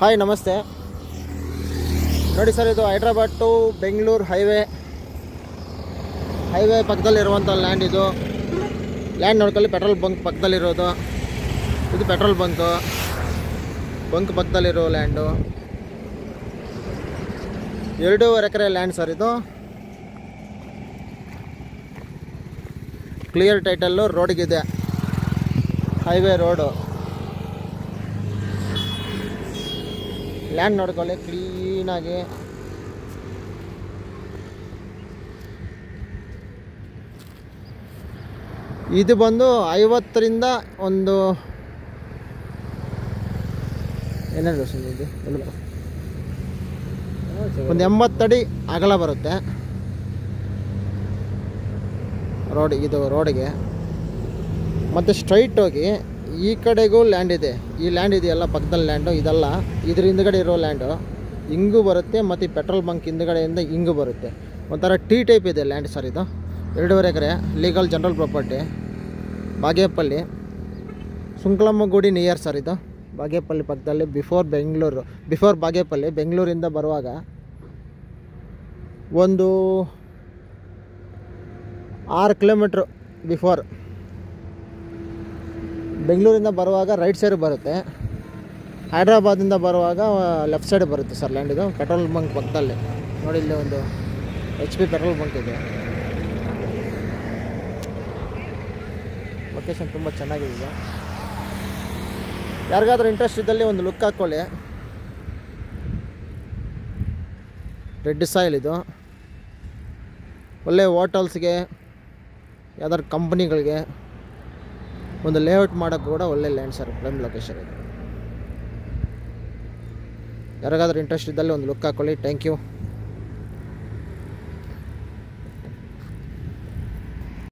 Hi ನಮಸ್ತೆ ನೋಡಿ ಸರ್, ಇದು ಹೈದ್ರಾಬಾದ್ ಟು ಬೆಂಗಳೂರು ಹೈವೇ ಪಕ್ಕದಲ್ಲಿರುವಂಥ ಲ್ಯಾಂಡ್. ಇದು ಲ್ಯಾಂಡ್ ನೋಡ್ಕೊಳ್ಳಿ, ಪೆಟ್ರೋಲ್ ಬಂಕ್ ಪಕ್ಕದಲ್ಲಿರೋದು. ಇದು ಪೆಟ್ರೋಲ್ ಬಂಕ್ ಪಕ್ಕದಲ್ಲಿರೋ ಲ್ಯಾಂಡು. 2.5 ಎಕರೆ ಲ್ಯಾಂಡ್ ಸರ್ ಇದು. ಕ್ಲಿಯರ್ ಟೈಟಲ್ಲು, ರೋಡ್ಗಿದೆ, ಹೈವೇ ರೋಡು. ಲ್ಯಾಂಡ್ ನೋಡ್ಕೊಳ್ಳಿ ಕ್ಲೀನಾಗಿ. ಇದು ಬಂದು 50ರಿಂದ ಒಂದು ಏನಾದ್ರು ಇದು ಒಂದು 80 ಅಡಿ ಅಗಲ ಬರುತ್ತೆ ರೋಡ್. ಇದು ರೋಡಿಗೆ ಮತ್ತು ಸ್ಟ್ರೈಟ್ ಹೋಗಿ ಈ ಕಡೆಗೂ ಲ್ಯಾಂಡ್ ಇದೆ. ಈ ಲ್ಯಾಂಡ್ ಇದೆಯಲ್ಲ ಪಕ್ಕದಲ್ಲಿ ಲ್ಯಾಂಡು, ಇದಲ್ಲ, ಇದ್ರ ಹಿಂದ್ಗಡೆ ಇರೋ ಲ್ಯಾಂಡು ಹಿಂಗೂ ಬರುತ್ತೆ. ಮತ್ತು ಈ ಪೆಟ್ರೋಲ್ ಬಂಕ್ ಹಿಂದ್ಗಡೆಯಿಂದ ಹಿಂಗೂ ಬರುತ್ತೆ. ಒಂಥರ ಟಿ ಟೈಪ್ ಇದೆ ಲ್ಯಾಂಡ್ ಸರ್ ಇದು. 2.5 acre legal general property, Bagepalli, Sunkalammagudi near sir ಇದು. ಬಾಗೇಪಲ್ಲಿ ಪಕ್ಕದಲ್ಲಿ, ಬಿಫೋರ್ ಬಾಗೇಪಲ್ಲಿ. ಬೆಂಗಳೂರಿಂದ ಬರುವಾಗ ಒಂದು 6 ಕಿಲೋಮೀಟ್ರ್ ಬಿಫೋರ್. ಬೆಂಗಳೂರಿಂದ ಬರುವಾಗ ರೈಟ್ ಸೈಡ್ ಬರುತ್ತೆ, ಹೈದ್ರಾಬಾದಿಂದ ಬರುವಾಗ ಲೆಫ್ಟ್ ಸೈಡ್ ಬರುತ್ತೆ ಸರ್ ಲ್ಯಾಂಡ್ ಇದು. ಪೆಟ್ರೋಲ್ ಬಂಕ್ ಪಕ್ಕದಲ್ಲಿ ನೋಡಿ, ಇಲ್ಲಿ ಒಂದು HP ಪೆಟ್ರೋಲ್ ಬಂಕ್ ಇದೆ. ಲೊಕೇಶನ್ ತುಂಬ ಚೆನ್ನಾಗಿದೆ. ಯಾರಿಗಾದ್ರೂ ಇಂಟ್ರೆಸ್ಟ್ ಇದ್ದಲ್ಲಿ ಒಂದು ಲುಕ್ ಹಾಕ್ಕೊಳ್ಳಿ. ರೆಡ್ ಸಾಯಿಲ್ ಇದು. ಒಳ್ಳೆ ಹೋಟೆಲ್ಸ್ಗೆ, ಯಾವ್ದಾದ್ರು ಕಂಪ್ನಿಗಳಿಗೆ ಒಂದು ಲೇಔಟ್ ಮಾಡೋಕ್ಕೆ ಕೂಡ ಒಳ್ಳೆ ಲ್ಯಾಂಡ್ ಸರ್. ಪ್ರೈಮ್ ಲೊಕೇಶನ್ ಇದು. ಯಾರಿಗಾದ್ರೂ ಇಂಟ್ರೆಸ್ಟ್ ಇದ್ದಲ್ಲಿ ಒಂದು ಲುಕ್ ಹಾಕ್ಕೊಳ್ಳಿ. Thank you.